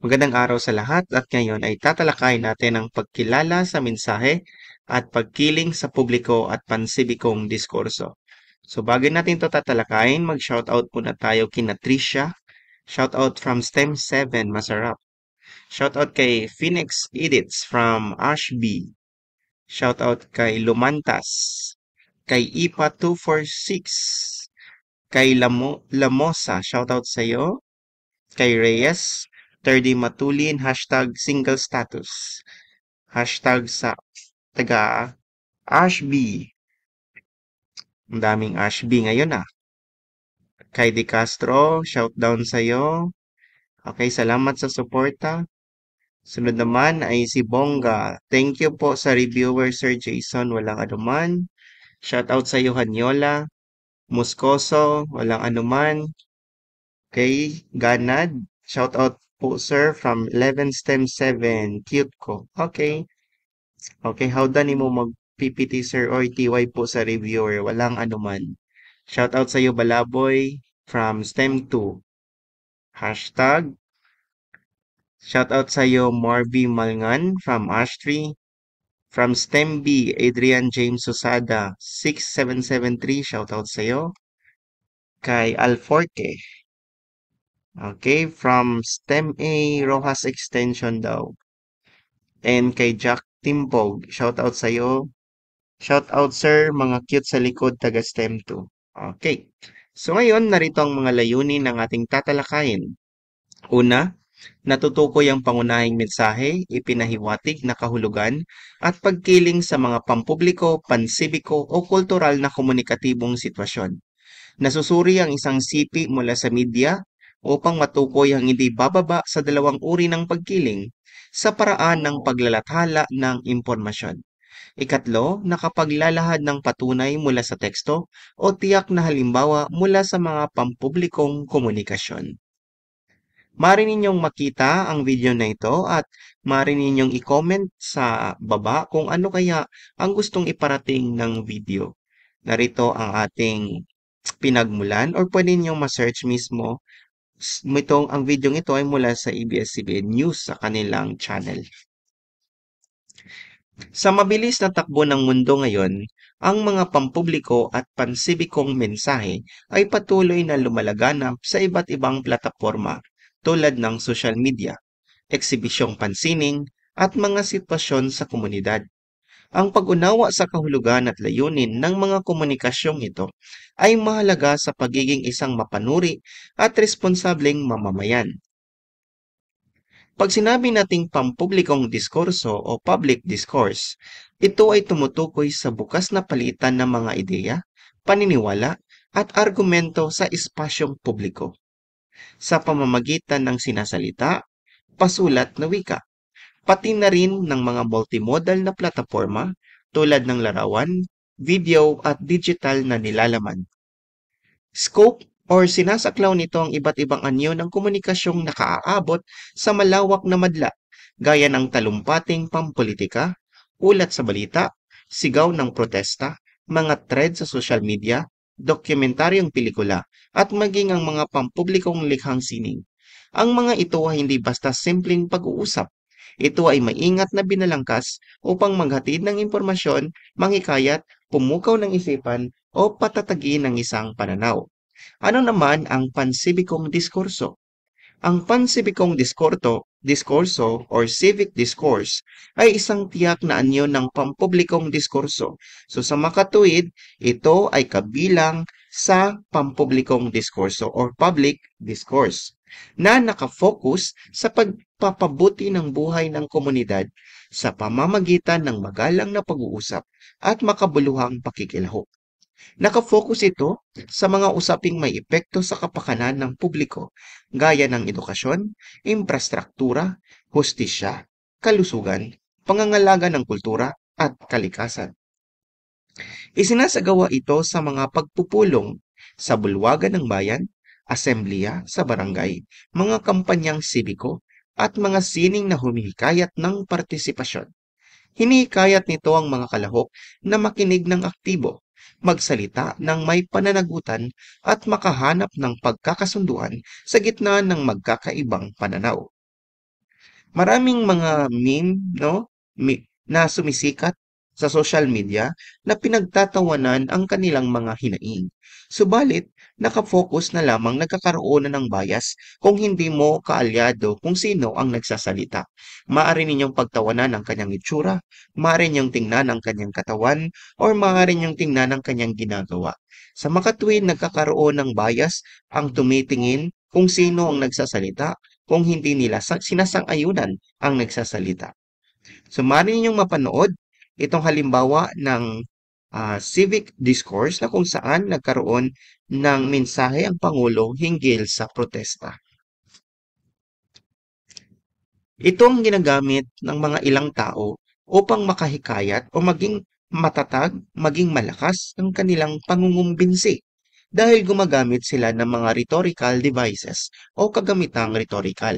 Magandang araw sa lahat at ngayon ay tatalakayin natin ang pagkilala sa mensahe at pagkiling sa publiko at pansibikong diskurso. So bago natin ito tatalakayin, mag-shoutout muna tayo kina Tricia. Shoutout from STEM 7, Masarap. Shoutout kay Phoenix Edits from Ashby. Shoutout kay Lumantas. Kay IPA 246. Kay Lamosa, shoutout sa iyo. Kay Reyes, 3D Matulin, hashtag single status. Hashtag sa taga Ashby. Ang daming Ashby ngayon ah. Kay Di Castro, shoutdown sa'yo. Okay, salamat sa suporta. Sunod naman ay si Bongga. Thank you po sa reviewer Sir Jason, walang anuman. Shoutout sa iyo Hanyola. Moscoso, walang anuman. Okay, Ganad. Shoutout po sir from 11 STEM 7. Cute ko. Okay. Okay, howdan mo mag-PPT sir or TY po sa reviewer. Walang anuman. Shoutout sa iyo Balaboy from STEM 2. Hashtag. Shoutout sa iyo Marby Malngan from Ashtree. From STEM B, Adrian James Susada 6773. Shoutout sa iyo. Kay Alforque. Okay, from STEM A, Rojas Extension daw. And kay Jack Timpog, shoutout sa'yo. Shoutout sir, mga cute sa likod taga STEM 2. Okay. So ngayon, narito ang mga layunin ng ating tatalakayin. Una, natutukoy ang pangunahing mensahe, ipinahiwatig na kahulugan, at pagkiling sa mga pampubliko, pansibiko o kultural na komunikatibong sitwasyon. Nasusuri ang isang sipi mula sa media upang matukoy ang hindi bababa sa dalawang uri ng pagkiling sa paraan ng paglalathala ng impormasyon. Ikatlo, nakapaglalahad ng patunay mula sa teksto o tiyak na halimbawa mula sa mga pampublikong komunikasyon. Maaari ninyong makita ang video na ito at maaari ninyong i-comment sa baba kung ano kaya ang gustong iparating ng video. Narito ang ating pinagmulan or pwede ninyong ma-search mismo. Ang video ito ay mula sa ABS-CBN News sa kanilang channel. Sa mabilis na takbo ng mundo ngayon, ang mga pampubliko at pansibikong mensahe ay patuloy na lumalaganap sa iba't ibang plataporma tulad ng social media, eksibisyong pansining, at mga sitwasyon sa komunidad. Ang pag-unawa sa kahulugan at layunin ng mga komunikasyong ito ay mahalaga sa pagiging isang mapanuri at responsableng mamamayan. Pag sinabi nating pampublikong diskurso o public discourse, ito ay tumutukoy sa bukas na palitan ng mga ideya, paniniwala, at argumento sa espasyong publiko sa pamamagitan ng sinasalita, pasulat na wika, pati na rin ng mga multimodal na plataporma tulad ng larawan, video at digital na nilalaman. Scope or sinasaklaw nito ang iba't ibang anyo ng komunikasyong nakaaabot sa malawak na madla gaya ng talumpating pampolitika, ulat sa balita, sigaw ng protesta, mga thread sa social media, dokumentaryong pelikula, at maging ang mga pampublikong likhang sining. Ang mga ito ay hindi basta simpleng pag-uusap. Ito ay maingat na binalangkas upang maghatid ng impormasyon, manghikayat, pumukaw ng isipan, o patatagin ng isang pananaw. Ano naman ang pansibikong diskurso? Ang pansibikong diskurso or civic discourse ay isang tiyak na anyo ng pampublikong diskurso. So sa makatuwid, ito ay kabilang sa pampublikong diskurso or public discourse na nakafocus sa pagpapabuti ng buhay ng komunidad sa pamamagitan ng magalang na pag-uusap at makabuluhang pakikilahok. Nakafocus ito sa mga usaping may epekto sa kapakanan ng publiko gaya ng edukasyon, infrastruktura, hustisya, kalusugan, pangangalaga ng kultura at kalikasan. Isinasagawa ito sa mga pagpupulong sa bulwagan ng bayan, asembleya sa barangay, mga kampanyang sibiko, at mga sining na humihikayat ng partisipasyon. Hinihikayat nito ang mga kalahok na makinig ng aktibo, magsalita ng may pananagutan at makahanap ng pagkakasunduan sa gitna ng magkakaibang pananaw. Maraming mga meme, no, na sumisikat sa social media na pinagtatawanan ang kanilang mga hinaing. Subalit, nakafocus na lamang nagkakaroon na ng bias kung hindi mo kaalyado kung sino ang nagsasalita. Maaari ninyong pagtawanan ang kanyang itsura, maaari ninyong tingnan ang kanyang katawan, or maaari ninyong tingnan ang kanyang ginagawa. Sa makatuwid nagkakaroon ng bias ang tumitingin kung sino ang nagsasalita kung hindi nila sinasang-ayunan ang nagsasalita. So, maaari ninyong mapanood itong halimbawa ng civic discourse na kung saan nagkaroon ng mensahe ang Pangulo hinggil sa protesta. Ito ang ginagamit ng mga ilang tao upang makahikayat o maging matatag, maging malakas ang kanilang pangungumbinsi dahil gumagamit sila ng mga rhetorical devices o kagamitang rhetorical.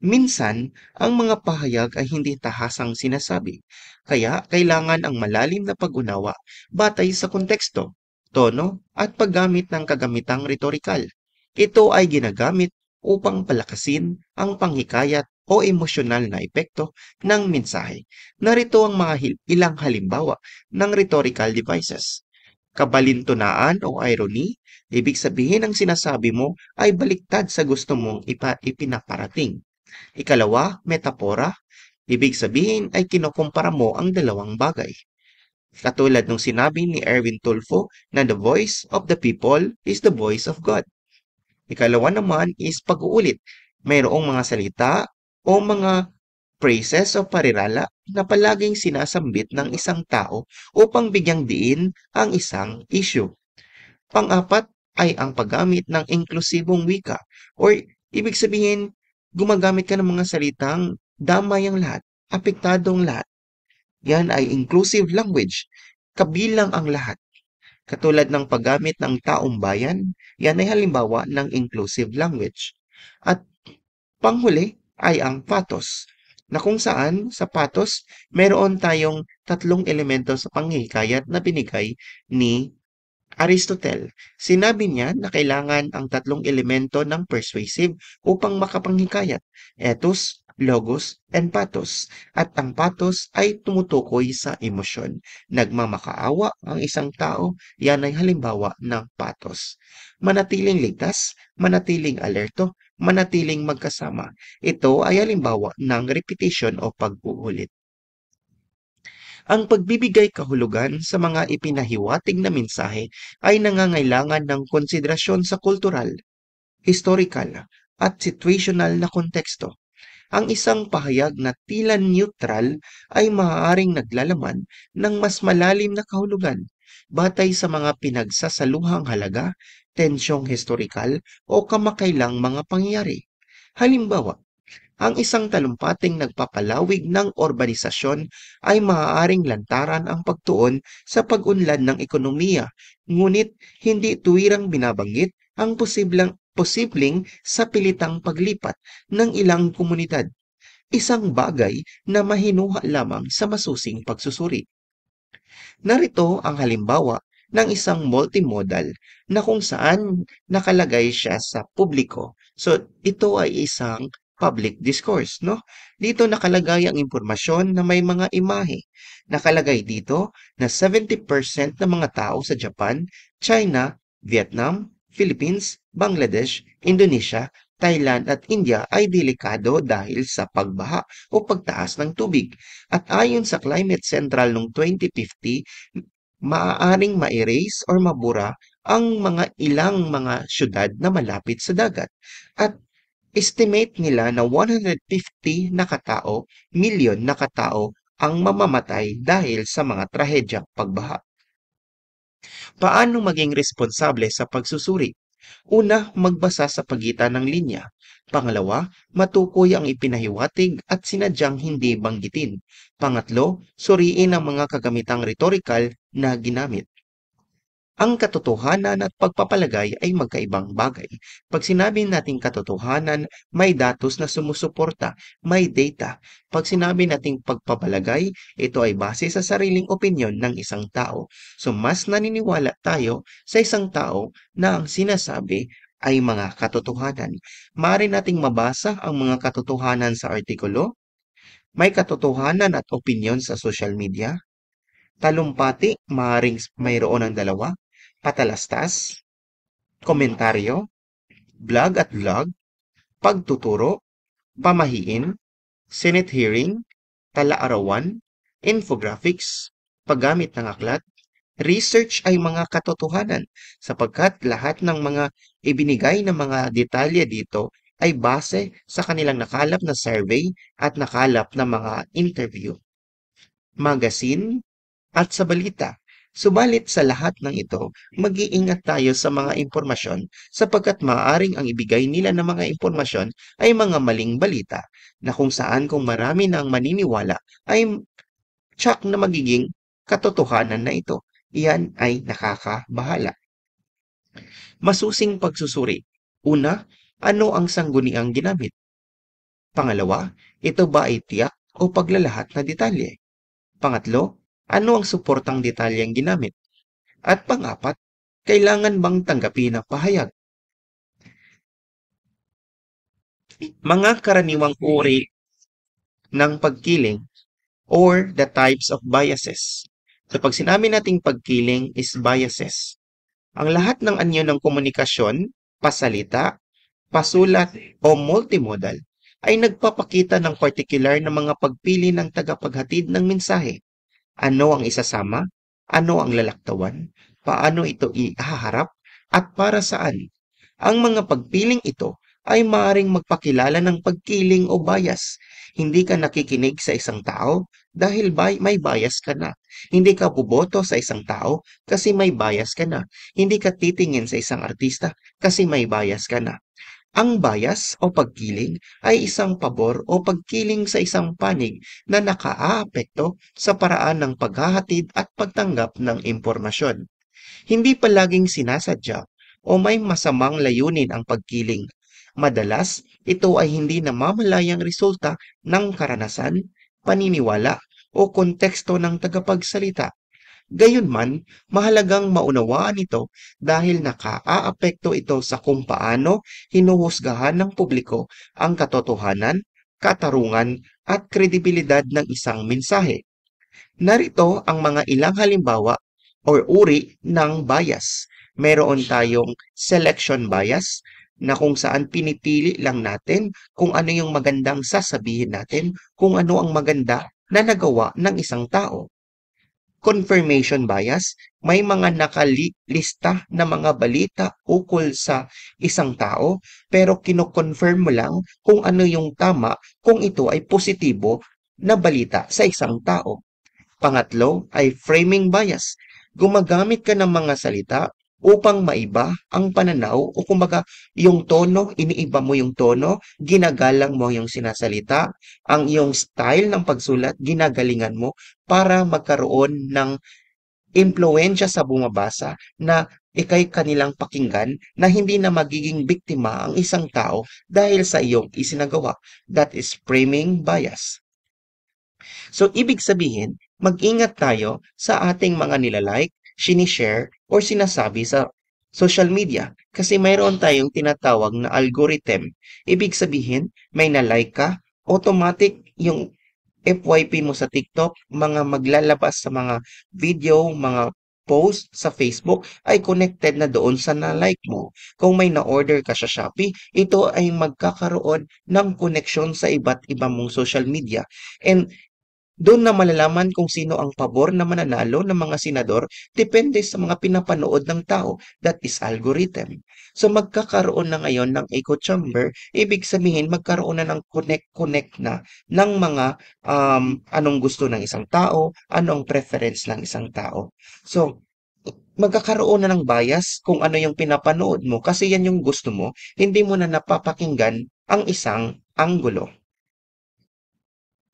Minsan, ang mga pahayag ay hindi tahasang sinasabi, kaya kailangan ang malalim na pag-unawa batay sa konteksto, tono, at paggamit ng kagamitang rhetorical. Ito ay ginagamit upang palakasin ang panghikayat o emosyonal na epekto ng mensahe. Narito ang mga ilang halimbawa ng rhetorical devices. Kabalintunaan o irony, ibig sabihin ang sinasabi mo ay baliktad sa gusto mong ipinaparating. Ikalawa, metapora. Ibig sabihin ay kinukumpara mo ang dalawang bagay. Katulad nung sinabi ni Erwin Tulfo na the voice of the people is the voice of God. Ikalawa naman is pag-uulit. Mayroong mga salita o mga phrases o parirala na palaging sinasambit ng isang tao upang bigyang diin ang isang issue. Pang-apat ay ang paggamit ng inklusibong wika or ibig sabihin gumagamit ka ng mga salitang damay ang lahat, apektado ang lahat. Yan ay inclusive language. Kabilang ang lahat. Katulad ng paggamit ng taong bayan, yan ay halimbawa ng inclusive language. At panghuli ay ang patos, na kung saan sa patos, meron tayong tatlong elemento sa panghihikayat na binigay ni Aristotle. Sinabi niya na kailangan ang tatlong elemento ng persuasive upang makapanghikayat, ethos, logos, and pathos. At ang pathos ay tumutukoy sa emosyon. Nagmamakaawa ang isang tao, yan ay halimbawa ng pathos. Manatiling ligtas, manatiling alerto, manatiling magkasama. Ito ay halimbawa ng repetition o pag-uulit. Ang pagbibigay kahulugan sa mga ipinahiwatig na mensahe ay nangangailangan ng konsiderasyon sa kultural, historical, at situational na konteksto. Ang isang pahayag na tila neutral ay maaaring naglalaman ng mas malalim na kahulugan batay sa mga pinagsasaluhang halaga, tensyong historikal o kamakailang mga pangyayari. Halimbawa, ang isang talumpating nagpapalawig ng urbanisasyon ay maaaring lantaran ang pagtuon sa pag-unlad ng ekonomiya, ngunit hindi tuwirang binabanggit ang posibleng sapilitang paglipat ng ilang komunidad, isang bagay na mahinuha lamang sa masusing pagsusuri. Narito ang halimbawa ng isang multimodal na kung saan nakalagay siya sa publiko. So, ito ay isang public discourse, no? Dito nakalagay ang impormasyon na may mga imahe. Nakalagay dito na 70% ng mga tao sa Japan, China, Vietnam, Philippines, Bangladesh, Indonesia, Thailand at India ay delikado dahil sa pagbaha o pagtaas ng tubig. At ayon sa Climate Central noong 2050, maaaring ma-erase or mabura ang mga ilang mga syudad na malapit sa dagat. At estimate nila na 150 milyon na katao ang mamamatay dahil sa mga trahedyang pagbaha. Paano maging responsable sa pagsusuri? Una, magbasa sa pagitan ng linya. Pangalawa, matukoy ang ipinahiwatig at sinadyang hindi banggitin. Pangatlo, suriin ang mga kagamitang rhetorical na ginamit. Ang katotohanan at pagpapalagay ay magkaibang bagay. Pag sinabi nating katotohanan, may datos na sumusuporta, may data. Pag sinabi nating pagpapalagay, ito ay base sa sariling opinyon ng isang tao. So mas naniniwala tayo sa isang tao na ang sinasabi ay mga katotohanan. Maaari nating mabasa ang mga katotohanan sa artikulo, May katotohanan at opinyon sa social media. Talumpati, maaaring mayroon ng dalawa. Patalastas, komentaryo, vlog at vlog, pagtuturo, pamahiin, Senate hearing, tala-arawan, infographics, paggamit ng aklat, research ay mga katotohanan sapagkat lahat ng mga ibinigay na mga detalye dito ay base sa kanilang nakalap na survey at nakalap na mga interview, magazine, at sa balita. Subalit sa lahat ng ito, mag-iingat tayo sa mga impormasyon sapagkat maaaring ang ibigay nila ng mga impormasyon ay mga maling balita na kung saan kung marami na ang maniniwala ay tsak na magiging katotohanan na ito. Iyan ay nakakabahala. Masusing pagsusuri. Una, ano ang sangguniang ginamit? Pangalawa, ito ba ay tiyak o paglalahat na detalye? Pangatlo, ano ang suportang detalyeng ginamit? At pang-apat, kailangan bang tanggapin ang pahayag? Mga karaniwang uri ng pagkiling or the types of biases. So pag sinabi nating pagkiling is biases. Ang lahat ng anyo ng komunikasyon, pasalita, pasulat o multimodal ay nagpapakita ng particular na mga pagpili ng tagapaghatid ng mensahe. Ano ang isasama? Ano ang lalaktawan? Paano ito ihaharap? At para saan? Ang mga pagpiling ito ay maaaring magpakilala ng pagkiling o bias. Hindi ka nakikinig sa isang tao dahil may bias ka na. Hindi ka boboto sa isang tao kasi may bias ka na. Hindi ka titingin sa isang artista kasi may bias ka na. Ang bias o pagkiling ay isang pabor o pagkiling sa isang panig na nakaaapekto sa paraan ng paghahatid at pagtanggap ng impormasyon. Hindi palaging sinasadya o may masamang layunin ang pagkiling. Madalas, ito ay hindi namamalayang resulta ng karanasan, paniniwala o konteksto ng tagapagsalita. Gayunman, mahalagang maunawaan ito dahil nakaaapekto ito sa kung paano hinuhusgahan ng publiko ang katotohanan, katarungan at kredibilidad ng isang mensahe. Narito ang mga ilang halimbawa or uri ng bias. Meron tayong selection bias na kung saan pinipili lang natin kung ano yung magandang sasabihin natin, kung ano ang maganda na nagawa ng isang tao. Confirmation bias, may mga nakalista na mga balita ukol sa isang tao pero kino-confirm mo lang kung ano yung tama kung ito ay positibo na balita sa isang tao. Pangatlo ay framing bias. Gumagamit ka ng mga salita upang maiba ang pananaw o kumbaga yung tono, iniiba mo yung tono, ginagalang mo yung sinasalita, ang iyong style ng pagsulat, ginagalingan mo para magkaroon ng impluwensya sa bumabasa na ikay kanilang pakinggan na hindi na magiging biktima ang isang tao dahil sa iyong isinagawa. That is framing bias. So, ibig sabihin, mag-ingat tayo sa ating mga nilalike, sinishare, or sinasabi sa social media kasi mayroon tayong tinatawag na algorithm. Ibig sabihin, may na-like ka, automatic yung FYP mo sa TikTok, mga maglalabas sa mga video, mga post sa Facebook ay connected na doon sa na-like mo. Kung may na-order ka sa Shopee, ito ay magkakaroon ng connection sa iba't ibang mong social media. And doon na malalaman kung sino ang pabor na mananalo ng mga senador depende sa mga pinapanood ng tao. That is algorithm. So magkakaroon na ngayon ng echo chamber, ibig sabihin magkaroon na ng connect-connect na ng mga anong gusto ng isang tao, anong preference ng isang tao. So magkakaroon na ng bias kung ano yung pinapanood mo kasi yan yung gusto mo, hindi mo na napapakinggan ang isang anggulo.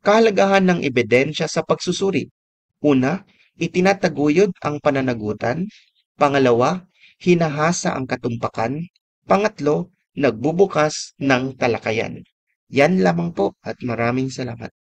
Kahalagahan ng ebidensya sa pagsusuri. Una, itinataguyod ang pananagutan. Pangalawa, hinahasa ang katumpakan. Pangatlo, nagbubukas ng talakayan. Yan lamang po at maraming salamat.